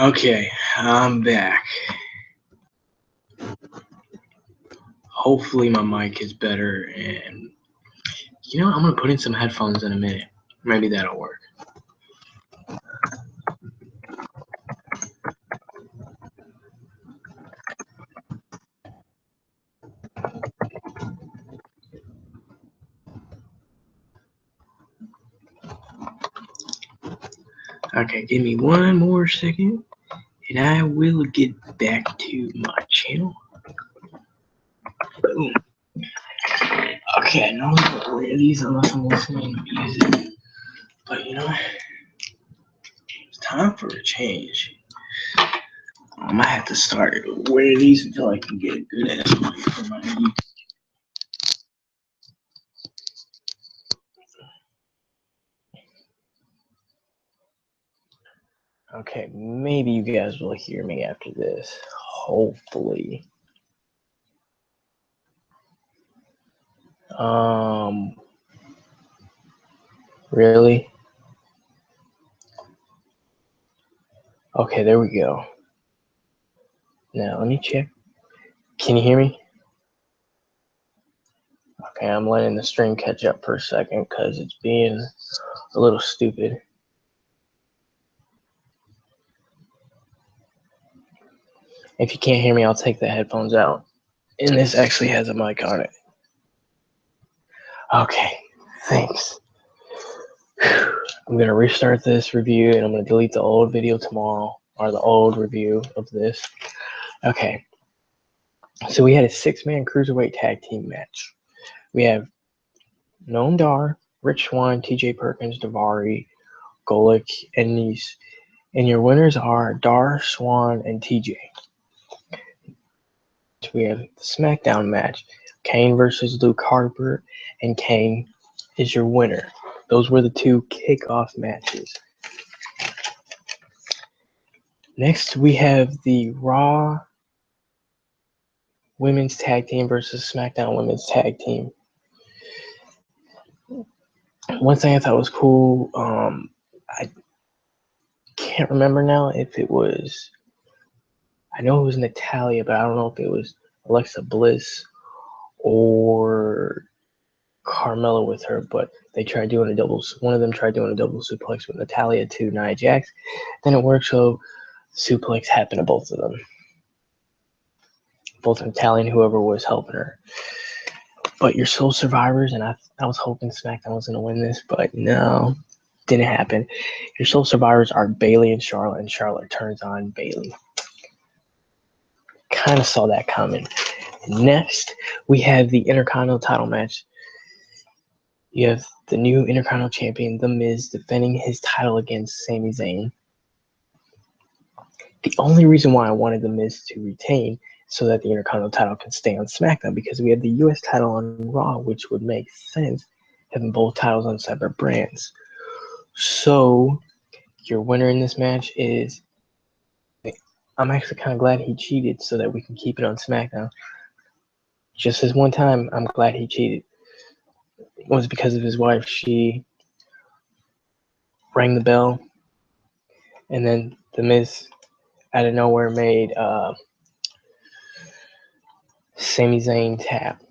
Okay, I'm back. Hopefully my mic is better, and I'm gonna put in some headphones in a minute. Maybe that'll work. Okay, give me one more second, and I will get back to my channel. Boom. Okay, I know I'm gonna wear these unless I'm listening to music, but it's time for a change. I might have to start wearing these until I can get a good ass mic for my YouTube. Okay, maybe you guys will hear me after this. Hopefully. Really? Okay, there we go. Now, let me check. Can you hear me? Okay, I'm letting the stream catch up for a second because it's being a little stupid. If you can't hear me, I'll take the headphones out. And this actually has a mic on it. Okay, thanks. I'm going to restart this review, and I'm going to delete the old video tomorrow, or the old review of this. Okay, so we had a 6-man cruiserweight tag team match. We have Noam Dar, Rich Swann, TJ Perkins, Daivari, Golick, and Nice. And your winners are Dar, Swann, and TJ. We have the SmackDown match, Kane versus Luke Harper, and Kane is your winner. Those were the 2 kickoff matches. Next, we have the Raw Women's Tag Team versus SmackDown Women's Tag Team. One thing I thought was cool, I can't remember now if it was, I know it was Natalya, but I don't know if it was Alexa Bliss or Carmella with her, but they tried doing one of them tried doing a double suplex with Natalya to Nia Jax. Then it worked, so suplex happened to both of them. Both Natalya and whoever was helping her. But your sole survivors, and I was hoping SmackDown was going to win this, but no, didn't happen. Your sole survivors are Bayley and Charlotte turns on Bayley. Kind of saw that coming. Next, we have the Intercontinental title match. You have the new Intercontinental champion, The Miz, defending his title against Sami Zayn. The only reason why I wanted The Miz to retain so that the Intercontinental title can stay on SmackDown, because we have the U.S. title on Raw, which would make sense having both titles on separate brands. So your winner in this match is, I'm actually kind of glad he cheated so that we can keep it on SmackDown. Just this one time, I'm glad he cheated. It was because of his wife. She rang the bell, and then The Miz out of nowhere made Sami Zayn tap.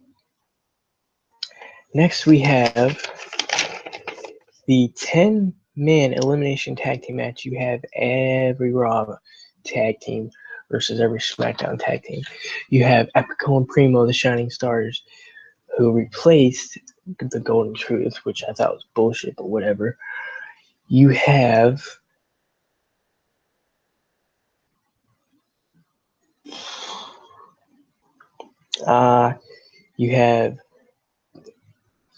Next, we have the 10-man elimination tag team match. You have every Raw tag team versus every SmackDown tag team. You have Epico and Primo, the Shining Stars, who replaced the Golden Truth, which I thought was bullshit, but whatever. You have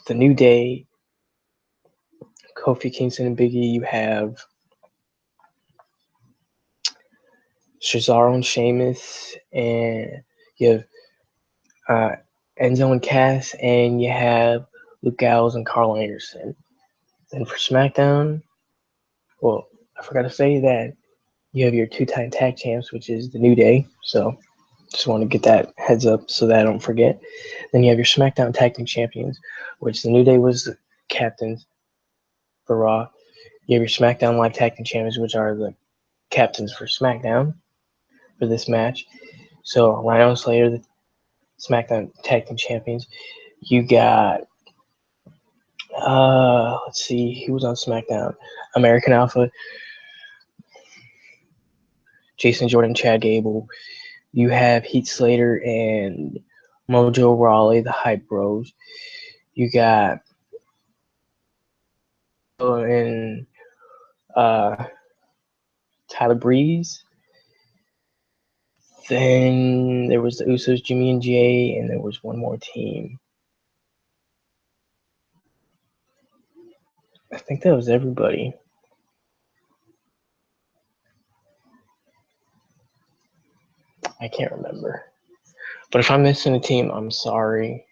The New Day, Kofi Kingston and Big E. You have Cesaro and Sheamus, and you have Enzo and Cass, and you have Luke Gallows and Carl Anderson. And for SmackDown, well, I forgot to say that you have your 2-time tag champs, which is The New Day. So just want to get that heads up so that I don't forget. Then you have your SmackDown tag team champions, which The New Day was the captains for Raw. You have your SmackDown Live Tag Team Champions, which are the captains for SmackDown for this match. So Rhino and Slater, the SmackDown Tag Team Champions. You got, let's see, who was on SmackDown? American Alpha, Jason Jordan, Chad Gable. You have Heath Slater and Mojo Rawley, the Hype Bros. You got and Tyler Breeze. Then there was the Usos, Jimmy and Jay, and there was one more team. I think that was everybody. I can't remember. But if I'm missing a team, I'm sorry.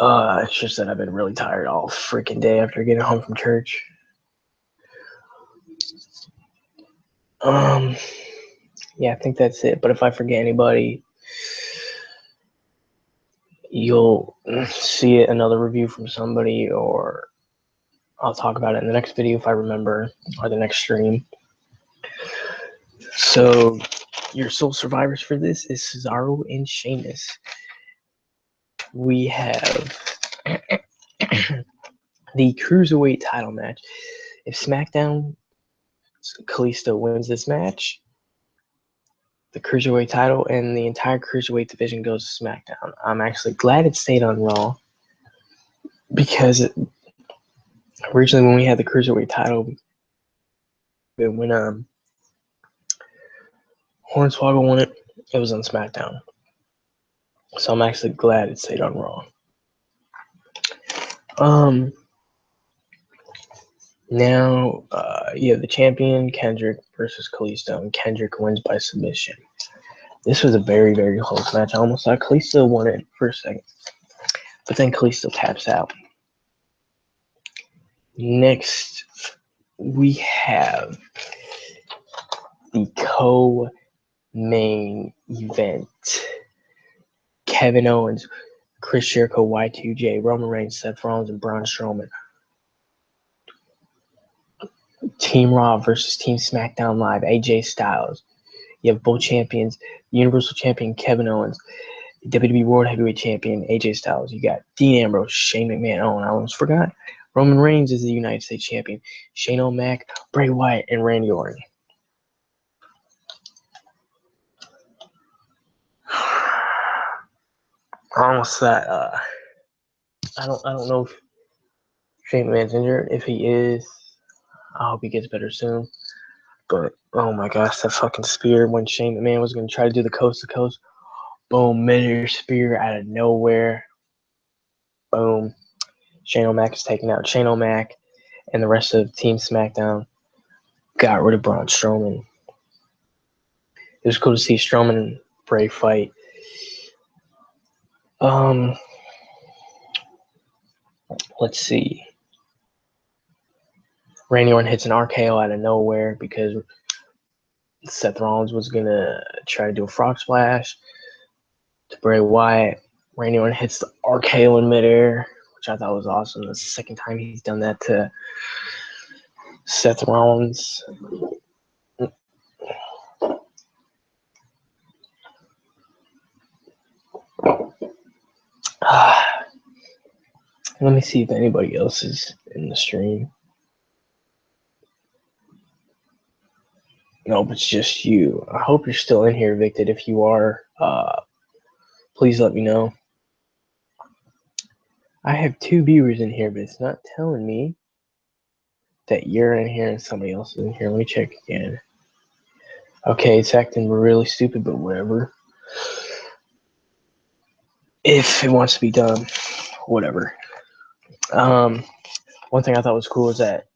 It's just that I've been really tired all freaking day after getting home from church. Yeah, I think that's it. But if I forget anybody, you'll see it, another review from somebody, or I'll talk about it in the next video if I remember, or the next stream. So your sole survivors for this is Cesaro and Sheamus. We have the Cruiserweight title match. If SmackDown Kalisto wins this match, the Cruiserweight title and the entire Cruiserweight division goes to SmackDown. I'm actually glad it stayed on Raw because originally when we had the Cruiserweight title, when Hornswoggle won it, it was on SmackDown. So I'm actually glad it stayed on Raw. Now, you have the champion, Kendrick, versus Kalisto, and Kendrick wins by submission. This was a very, very close match. I almost thought Kalisto won it for a second. But then Kalisto taps out. Next, we have the co-main event. Kevin Owens, Chris Jericho, Y2J, Roman Reigns, Seth Rollins, and Braun Strowman. Team Raw versus Team SmackDown Live, AJ Styles. You have both champions, Universal Champion Kevin Owens, WWE World Heavyweight Champion AJ Styles. You got Dean Ambrose, Shane McMahon. Oh, and I almost forgot. Roman Reigns is the United States Champion. Shane O'Mac, Bray Wyatt, and Randy Orton. Almost that. I don't know if Shane McMahon's injured. If he is, I hope he gets better soon. But oh my gosh, that fucking spear when Shane McMahon was gonna try to do the coast to coast. Boom, midair spear out of nowhere. Boom. Shane O'Mac is taken out. Shane O'Mac and the rest of Team SmackDown got rid of Braun Strowman. It was cool to see Strowman and Bray fight. Let's see. Randy Orton hits an RKO out of nowhere because Seth Rollins was gonna try to do a frog splash to Bray Wyatt. Randy Orton hits the RKO in midair, which I thought was awesome. That's the second time he's done that to Seth Rollins. Let me see if anybody else is in the stream. Nope, it's just you. I hope you're still in here, Victor. If you are, please let me know. I have 2 viewers in here, but it's not telling me that you're in here and somebody else is in here. Let me check again. Okay, it's acting really stupid, but whatever. If it wants to be done, whatever. One thing I thought was cool is that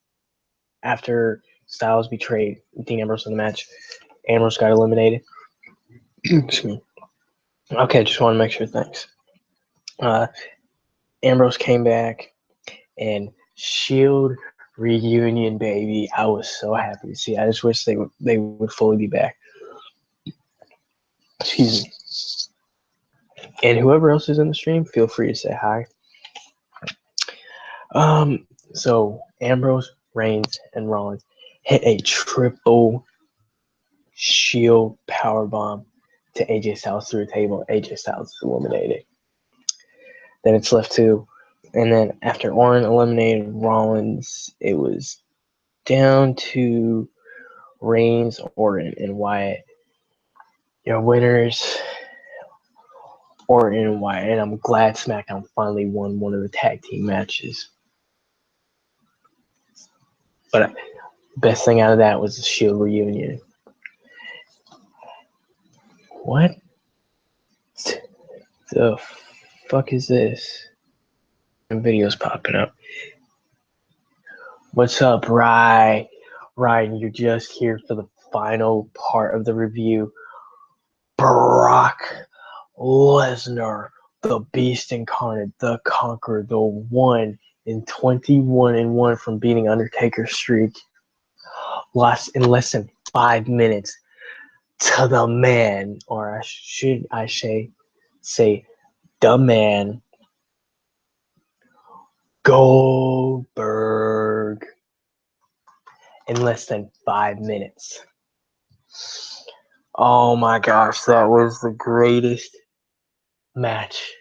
after Styles betrayed Dean Ambrose in the match, Ambrose got eliminated. Excuse me. Okay, just want to make sure. Thanks. Ambrose came back and Shield reunion, baby. I was so happy to see. I just wish they would fully be back. Excuse me. And whoever else is in the stream, feel free to say hi. So Ambrose, Reigns, and Rollins hit a triple Shield power bomb to AJ Styles through a table. AJ Styles is eliminated. Then it's left to, and then after Orton eliminated Rollins, it was down to Reigns, Orton, and Wyatt. Your winners, Orton and Wyatt, and I'm glad SmackDown finally won one of the tag team matches. But best thing out of that was the Shield reunion. What the fuck is this? And videos popping up. What's up, Ryan? Ryan, you're just here for the final part of the review. Brock Lesnar, the Beast Incarnate, the Conqueror, the one in 21-1 from beating Undertaker's streak, lost in less than 5 minutes to the man, or should I say the man, Goldberg, in less than 5 minutes. Oh my gosh, that was the greatest match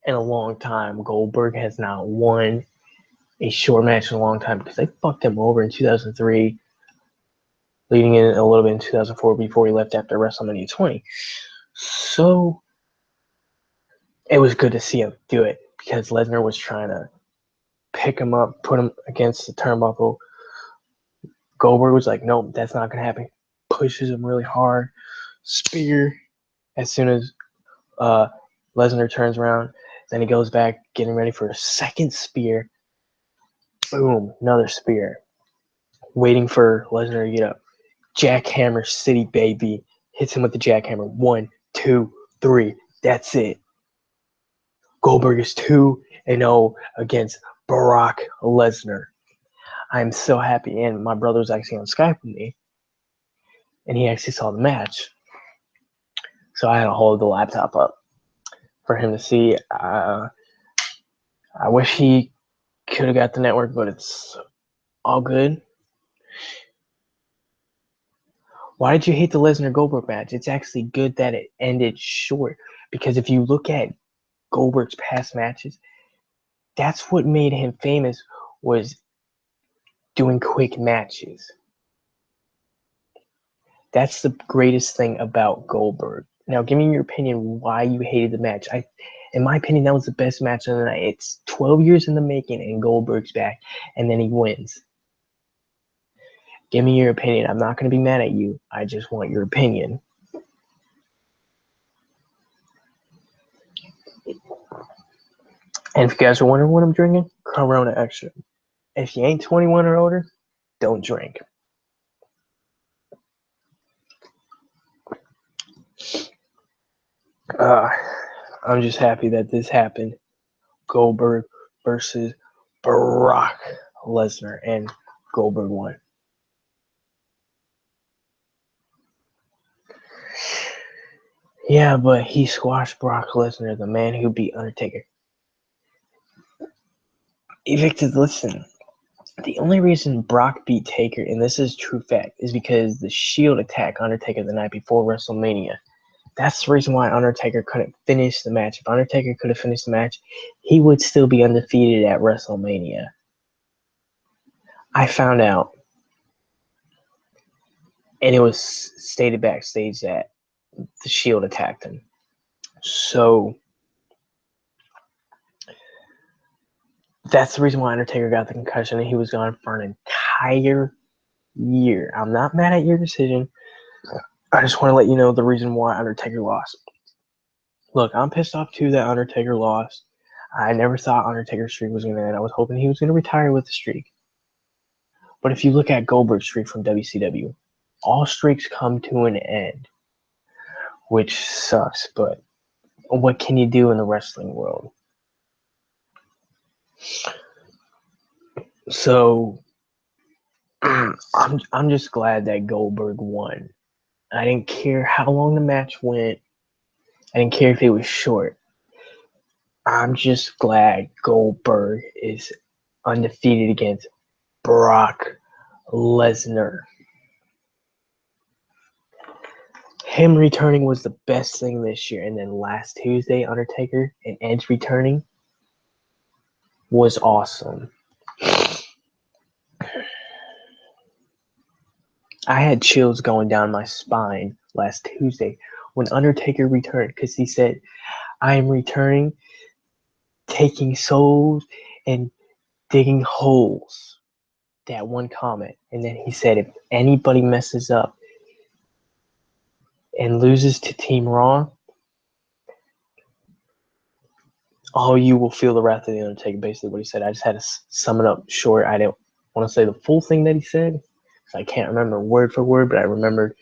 in a long time. Goldberg has not won a short match in a long time because they fucked him over in 2003, leading in a little bit in 2004 before he left after WrestleMania 20. So it was good to see him do it because Lesnar was trying to pick him up, put him against the turnbuckle. Goldberg was like, nope, that's not going to happen. Pushes him really hard. Spear as soon as Lesnar turns around. Then he goes back, getting ready for a second spear. Boom, another spear. Waiting for Lesnar to get up. Jackhammer City, baby. Hits him with the jackhammer. 1, 2, 3. That's it. Goldberg is 2-0 against Brock Lesnar. I'm so happy. And my brother was actually on Skype with me. And he actually saw the match. So I had to hold the laptop up for him to see. I wish he could have got the network, but it's all good. Why did you hate the Lesnar Goldberg match? It's actually good that it ended short, because if you look at Goldberg's past matches, that's what made him famous, was doing quick matches. That's the greatest thing about Goldberg. Now, give me your opinion why you hated the match. In my opinion, that was the best match of the night. It's 12 years in the making, and Goldberg's back, and then he wins. Give me your opinion. I'm not going to be mad at you. I just want your opinion. And if you guys are wondering what I'm drinking, Corona Extra. If you ain't 21 or older, don't drink. I'm just happy that this happened. Goldberg versus Brock Lesnar, and Goldberg won. Yeah, but he squashed Brock Lesnar, the man who beat Undertaker. Evicted, listen. The only reason Brock beat Taker, and this is true fact, is because the Shield attacked Undertaker the night before WrestleMania. That's the reason why Undertaker couldn't finish the match. If Undertaker could have finished the match, he would still be undefeated at WrestleMania. I found out, and it was stated backstage that the Shield attacked him. So that's the reason why Undertaker got the concussion, and he was gone for an entire year. I'm not mad at your decision. I just want to let you know the reason why Undertaker lost. Look, I'm pissed off too that Undertaker lost. I never thought Undertaker's streak was going to end. I was hoping he was going to retire with the streak. But if you look at Goldberg's streak from WCW, all streaks come to an end, which sucks. But what can you do in the wrestling world? So I'm just glad that Goldberg won. I didn't care how long the match went. I didn't care if it was short. I'm just glad Goldberg is undefeated against Brock Lesnar. Him returning was the best thing this year. And then last Tuesday, Undertaker and Edge returning was awesome. I had chills going down my spine last Tuesday when Undertaker returned because he said, I am returning, taking souls and digging holes. That one comment. And then he said, if anybody messes up and loses to Team Raw, all you will feel the wrath of the Undertaker. Basically what he said. I just had to sum it up short. I don't want to say the full thing that he said. I can't remember word for word, but I remembered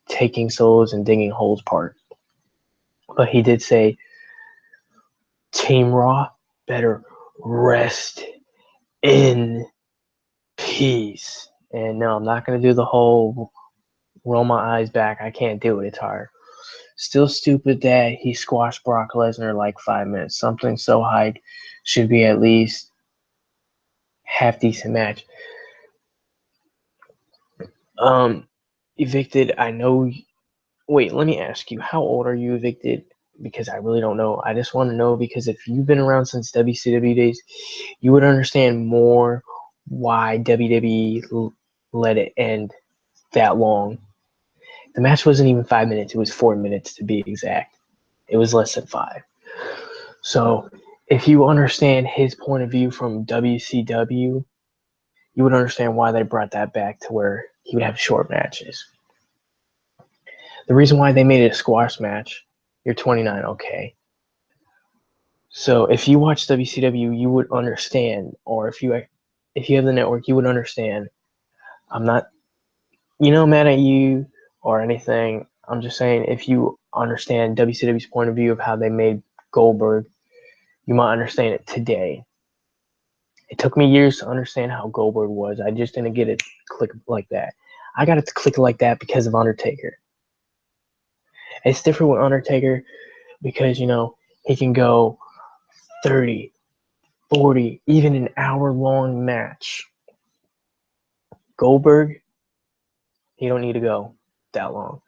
taking souls and digging holes part. But he did say, Team Raw better rest in peace. And no, I'm not going to do the whole roll my eyes back. I can't do it. It's hard. Still stupid that he squashed Brock Lesnar like 5 minutes. Something so hyped should be at least half decent match. Evicted, I know. Wait, let me ask you, how old are you, Evicted? Because I really don't know. I just want to know because if you've been around since WCW days, you would understand more why WWE let it end that long. The match wasn't even 5 minutes. It was 4 minutes to be exact. It was less than 5. So if you understand his point of view from WCW, you would understand why they brought that back to where he would have short matches. The reason why they made it a squash match, you're 29, okay. So if you watch WCW, you would understand, or if you have the network, you would understand. I'm not, mad at you or anything. I'm just saying if you understand WCW's point of view of how they made Goldberg, you might understand it today. It took me years to understand how Goldberg was. I just didn't get it to click like that. I got it to click like that because of Undertaker. It's different with Undertaker because, he can go 30, 40, even an hour-long match. Goldberg, he don't need to go that long.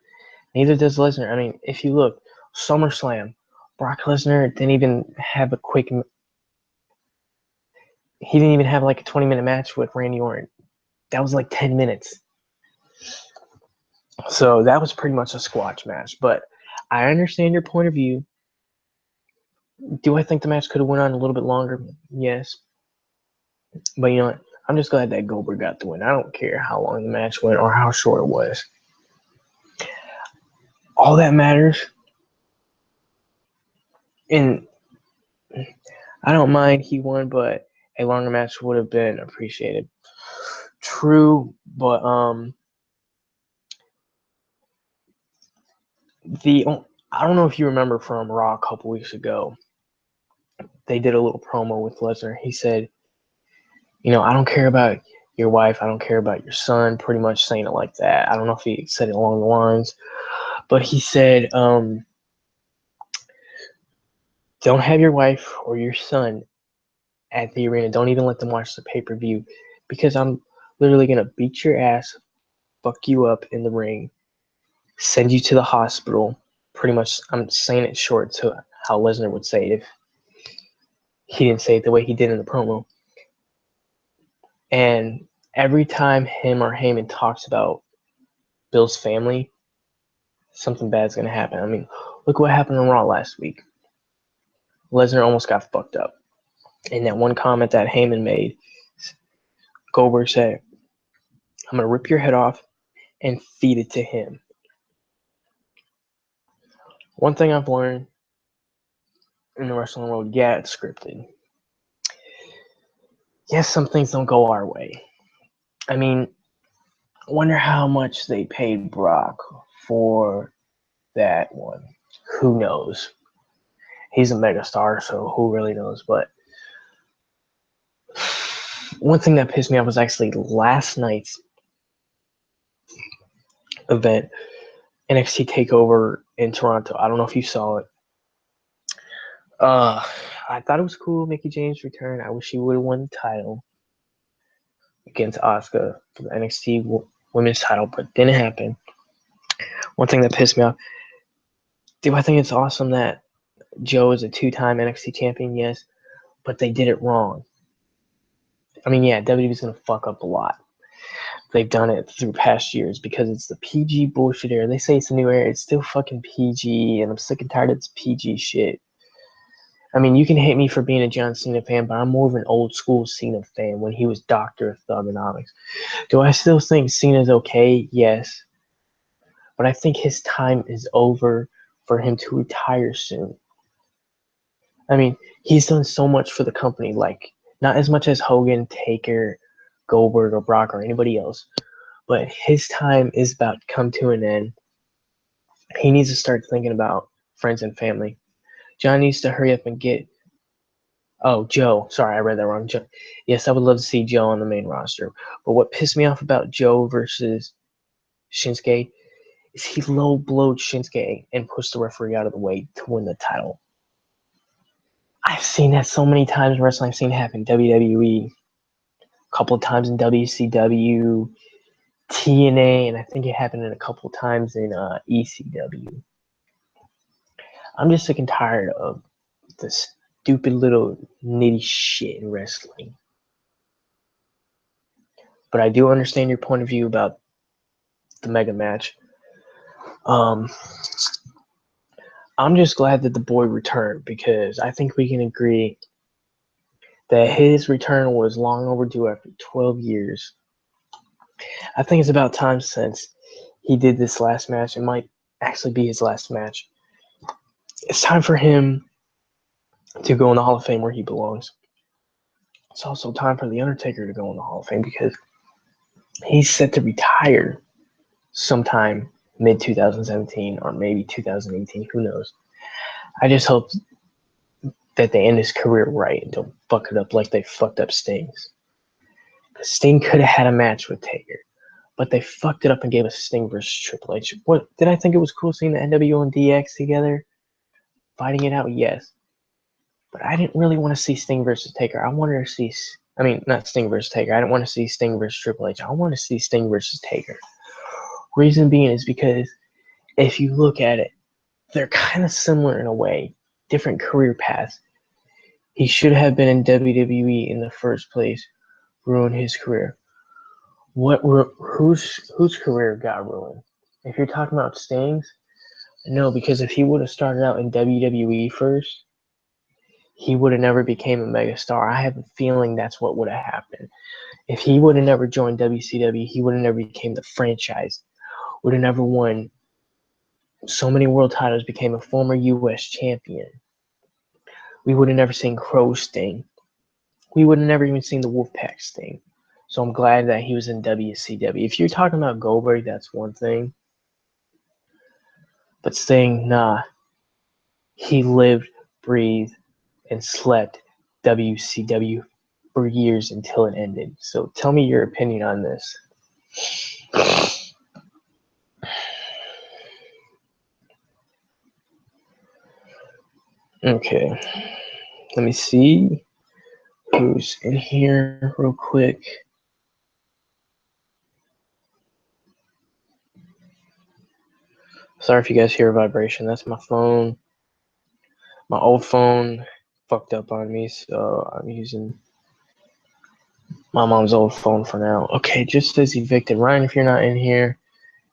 Neither does Lesnar. I mean, if you look, SummerSlam, Brock Lesnar didn't even have a quick. He didn't even have like a 20-minute match with Randy Orton. That was like 10 minutes. So that was pretty much a squash match. But I understand your point of view. Do I think the match could have went on a little bit longer? Yes. But you know what? I'm just glad that Goldberg got the win. I don't care how long the match went or how short it was. All that matters. And I don't mind he won, but a longer match would have been appreciated. True, but I don't know if you remember from Raw a couple weeks ago. They did a little promo with Lesnar. He said, I don't care about your wife. I don't care about your son. Pretty much saying it like that. I don't know if he said it along the lines, but he said, don't have your wife or your son at the arena. Don't even let them watch the pay-per-view because I'm literally going to beat your ass, fuck you up in the ring, send you to the hospital. Pretty much, I'm saying it short to how Lesnar would say it if he didn't say it the way he did in the promo. And every time him or Heyman talks about Bill's family, something bad's going to happen. I mean, look what happened on Raw last week. Lesnar almost got fucked up. And that one comment that Heyman made, Goldberg said, I'm going to rip your head off and feed it to him. One thing I've learned in the wrestling world, yeah, it's scripted. Yes, some things don't go our way. I mean, I wonder how much they paid Brock for that one. Who knows? He's a megastar, so who really knows? But one thing that pissed me off was actually last night's event, NXT TakeOver in Toronto. I don't know if you saw it. I thought it was cool, Mickie James' return. I wish he would have won the title. against Asuka for the NXT Women's title, but didn't happen. One thing that pissed me off, do I think it's awesome that Joe is a 2-time NXT champion? Yes, but they did it wrong. I mean, yeah, WWE's going to fuck up a lot. They've done it through past years because it's the PG bullshit era. They say it's a new era. It's still fucking PG, and I'm sick and tired of this PG shit. I mean, you can hate me for being a John Cena fan, but I'm more of an old school Cena fan when he was Dr. Thugonomics. Do I still think Cena's okay? Yes. But I think his time is over for him to retire soon. I mean, he's done so much for the company, like, not as much as Hogan, Taker, Goldberg, or Brock, or anybody else, but his time is about to come to an end. He needs to start thinking about friends and family. John needs to hurry up and get... Oh, Joe. Sorry, I read that wrong. Joe. Yes, I would love to see Joe on the main roster. But what pissed me off about Joe versus Shinsuke is he low-blowed Shinsuke and pushed the referee out of the way to win the title. I've seen that so many times in wrestling. I've seen it happen in WWE, a couple of times in WCW, TNA, and I think it happened in a couple of times in ECW. I'm just sick and tired of the stupid little nitty shit in wrestling. But I do understand your point of view about the mega match. I'm just glad that the boy returned because I think we can agree that his return was long overdue after 12 years. I think it's about time since he did this last match. It might actually be his last match. It's time for him to go in the Hall of Fame where he belongs. It's also time for The Undertaker to go in the Hall of Fame because he's set to retire sometime mid-2017 or maybe 2018. Who knows? I just hope that they end his career right and don't fuck it up like they fucked up Sting's. Sting could have had a match with Taker, but they fucked it up and gave us Sting versus Triple H. What did I think it was cool seeing the NWO and DX together fighting it out? Yes, but I didn't really want to see Sting versus Taker. I wanted to see, I mean, not Sting versus Taker. I didn't want to see Sting versus Triple H. I want to see Sting versus Taker. Reason being is because if you look at it, they're kind of similar in a way, different career paths. He should have been in WWE in the first place, ruined his career. Whose career got ruined? If you're talking about Sting's, no, because if he would have started out in WWE first, he would have never became a megastar. I have a feeling that's what would have happened. If he would have never joined WCW, he would have never became the franchise. Would have never won so many world titles, became a former U.S. champion. We would have never seen Crow Sting. We would have never even seen the Wolfpack Sting. So I'm glad that he was in WCW. If you're talking about Goldberg, that's one thing. But Sting, nah. He lived, breathed, and slept WCW for years until it ended. So tell me your opinion on this. Okay. Let me see who's in here real quick. Sorry if you guys hear a vibration. That's my phone. My old phone fucked up on me, so I'm using my mom's old phone for now. Okay, just says evicted. Ryan, if you're not in here,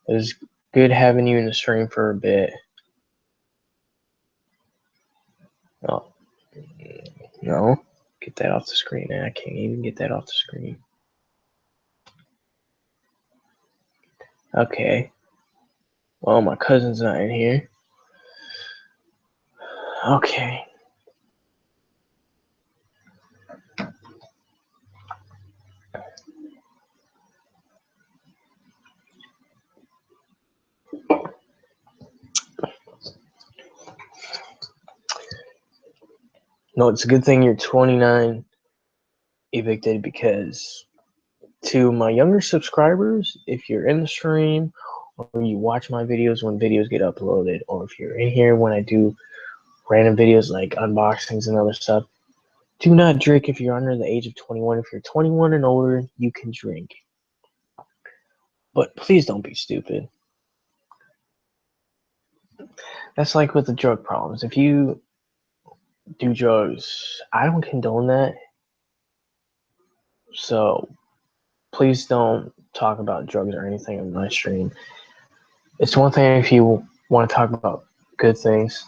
it was good having you in the stream for a bit. Oh, no. Get that off the screen. I can't even get that off the screen. Okay. Well, my cousin's not in here. Okay. No, it's a good thing you're 29 evicted because to my younger subscribers, if you're in the stream or you watch my videos when videos get uploaded, or if you're in here when I do random videos like unboxings and other stuff, Do not drink if you're under the age of 21. If you're 21 and older, you can drink. But please don't be stupid. That's like with the drug problems. If you do drugs, I don't condone that. So please don't talk about drugs or anything on my stream. It's one thing if you want to talk about good things,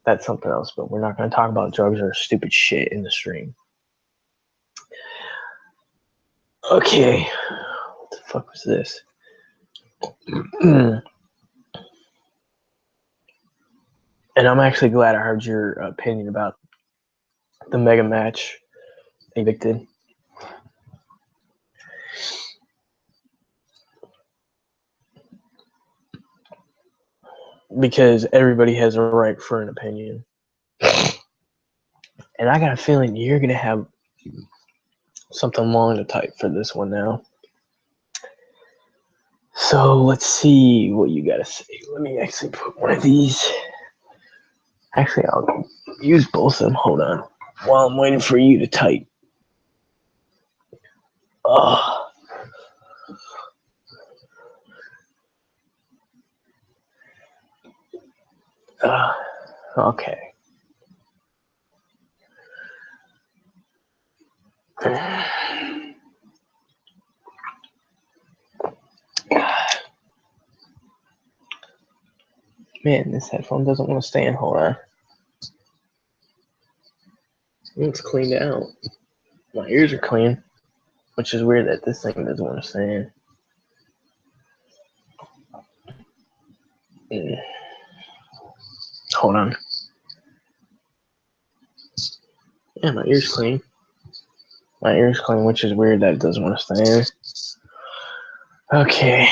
that's something else, but we're not going to talk about drugs or stupid shit in the stream. Okay. What the fuck was this? And I'm actually glad I heard your opinion about the mega match evicted. Because everybody has a right for an opinion. And I got a feeling you're going to have something long to type for this one now. So let's see what you got to say. Let me actually put one of these. Actually, I'll use both of them. Hold on. While I'm waiting for you to type. Oh. Okay. Man, this headphone doesn't want to stand. Hold on. It's cleaned out. My ears are clean, which is weird that this thing doesn't want to stand. Hold on. Yeah, my ear's clean. My ear's clean, which is weird that it doesn't want to stand. Okay.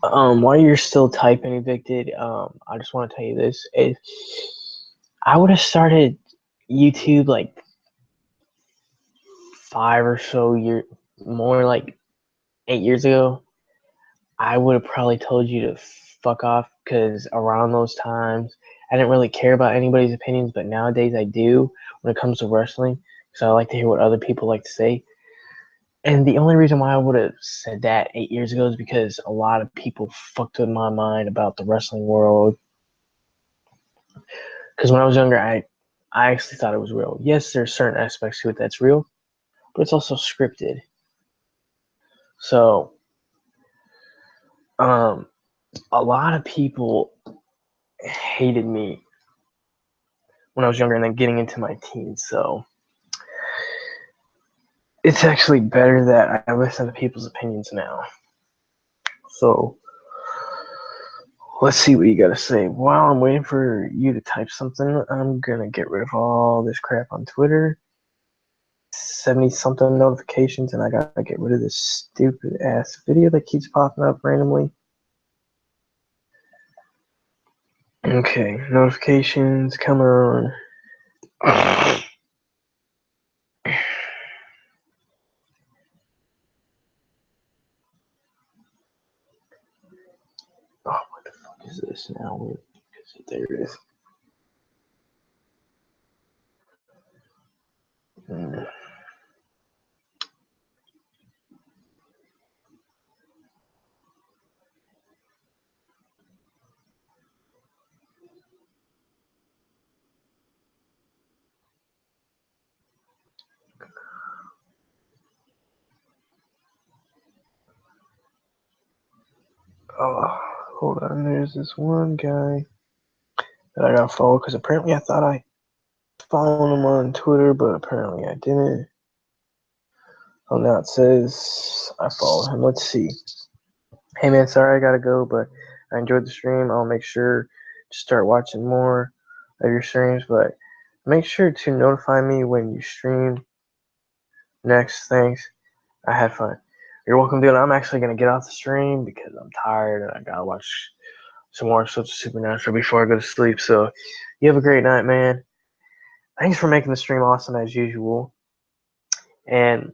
While you're still typing evicted, I just want to tell you this. I would have started YouTube like 5 or so years, more like 8 years ago. I would have probably told you to fuck off because around those times, I didn't really care about anybody's opinions, but nowadays I do when it comes to wrestling because I like to hear what other people like to say. And the only reason why I would have said that 8 years ago is because a lot of people fucked with my mind about the wrestling world. Because when I was younger, I actually thought it was real. Yes, there's certain aspects to it that's real, but it's also scripted. So, a lot of people hated me when I was younger and then getting into my teens. So, it's actually better that I listen to people's opinions now. So, let's see what you got to say. While I'm waiting for you to type something, I'm going to get rid of all this crap on Twitter. 70-something notifications, and I got to get rid of this stupid-ass video that keeps popping up randomly. Okay, notifications, come on. Oh, what the fuck is this now? There it is. Oh, hold on. There's this one guy that I got to follow because apparently I thought I followed him on Twitter, but apparently I didn't. Oh, now it says I followed him. Let's see. Hey, man, sorry I got to go, but I enjoyed the stream. I'll make sure to start watching more of your streams, but make sure to notify me when you stream next. Thanks. I had fun. You're welcome, dude. I'm actually going to get off the stream because I'm tired and I got to watch some more episodes of Supernatural before I go to sleep. So you have a great night, man. Thanks for making the stream awesome as usual. And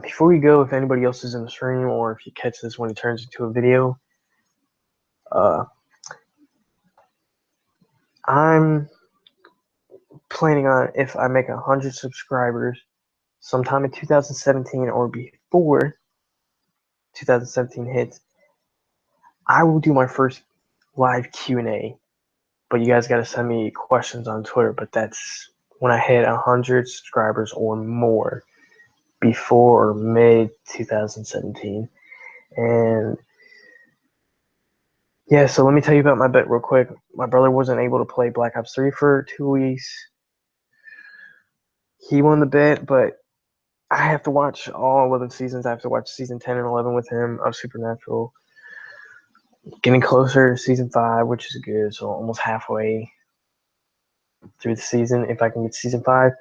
Before we go, if anybody else is in the stream or if you catch this when it turns into a video, I'm planning on, if I make 100 subscribers sometime in 2017 or before 2017 hits, I will do my first live Q&A. But you guys got to send me questions on Twitter. But that's when I hit 100 subscribers or more before mid 2017. And yeah, so let me tell you about my bet real quick. My brother wasn't able to play Black Ops 3 for 2 weeks. He won the bet, but I have to watch all 11 seasons. I have to watch season 10 and 11 with him of Supernatural. Getting closer to season 5, which is good. So almost halfway through the season if I can get season 5.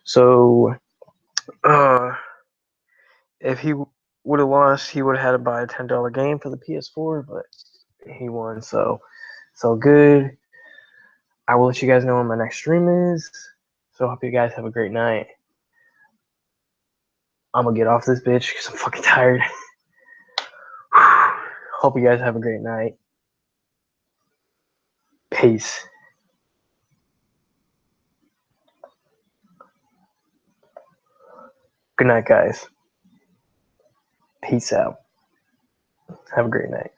So if he would have lost, he would have had to buy a $10 game for the PS4, but he won. So good. I will let you guys know when my next stream is. So I hope you guys have a great night. I'm going to get off this bitch because I'm fucking tired. Hope you guys have a great night. Peace. Good night, guys. Peace out. Have a great night.